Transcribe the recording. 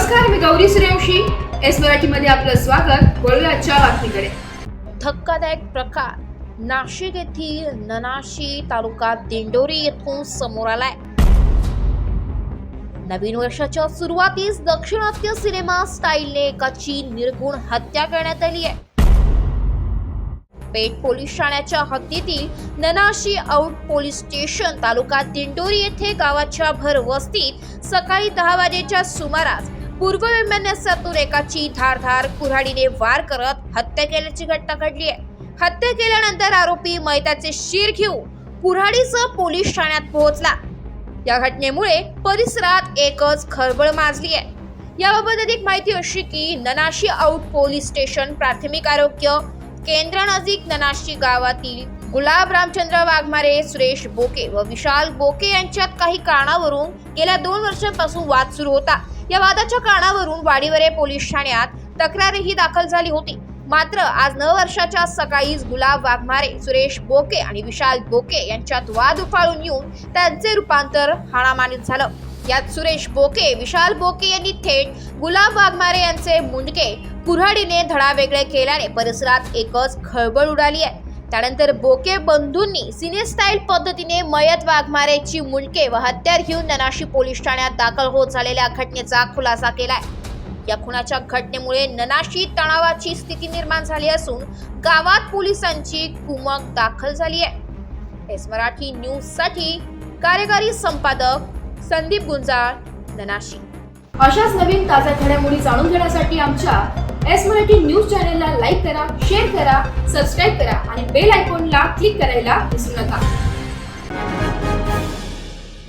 नमस्कार, मी गौरी सूर्यवंशी. एस मराठीमध्ये आपलं स्वागत. वळूया आजच्या बातमीकडे. धक्कादायक प्रकार नाशिक येथील ननाशी तालुका दिंडोरी येथून समोर आलाय. नवीन वर्षाच्या सुरुवातीस दक्षिणात्य सिनेमा स्टाईलने एकाची निर्गुण हत्या करण्यात आली आहे. पेठ पोलीस ठाण्याच्या हद्दीतील ननाशी आउट पोलीस स्टेशन तालुका दिंडोरी येथे गावाच्या भर वस्तीत सकाळी 10 वाजेच्या सुमारास पूर्ववैमनस्यातून एकाची धारधार कुऱ्हाडीने वार करत हत्या केल्याची घटना घडली आहे. हत्या केल्यानंतर आरोपी मैताचे शीर घेऊन कुऱ्हाडीसह पोलीस ठाण्यात पोहोचला. या घटनेमुळे परिसरात एकच खळबळ माजली आहे. याबाबत अधिक माहिती अशी की ननाशी आउट पोलीस स्टेशन प्राथमिक आरोग्य केंद्र नजीक ननाशी गावातील गुलाब रामचंद्र वाघमारे, सुरेश बोके व विशाल बोके यांच्यात काही कारणावरून गेल्या 2 वर्षांपासून वाद सुरू होता. या वादाच्या कारणावरून वाडीवरे पोलीस ठाण्यात तक्रारही दाखल झाली होती. मात्र आज 9 वर्षाच्या सकाळीच गुलाब वाघमारे, सुरेश बोके आणि विशाल बोके यांच्यात वाद उफाळून येऊन त्यांचे रूपांतर हाणामारीत झालं. यात सुरेश बोके, विशाल बोके यांनी थेट गुलाब वाघमारे यांचे मुंडके कुऱ्हाडीने धडावेगळे केल्याने परिसरात एकच खळबळ उडाली आहे. त्यानंतर बोके बंधूंनी सिने स्टाईल पद्धतीने मयत वाघमारेची मुंडके व हत्यार घेऊन ननाशी पोलीस ठाण्यात दाखल होत झालेल्या घटनेचा खुलासा केलाय. या खुनाच्या घटनेमुळे ननाशी तणावाची स्थिती निर्माण झाली असून गावात पोलिसांची कुमक दाखल झाली आहे. एस मराठी न्यूज साठी कार्यकारी संपादक संदीप गुंजाळ, ननाशी. अशाच नवीन ताज्या घडामोडी जाणून घेण्यासाठी आमच्या एस मराठी न्यूज चॅनलला लाईक करा, शेअर करा, सबस्क्राईब करा आणि बेल आयकॉनला क्लिक करायला विसरू नका.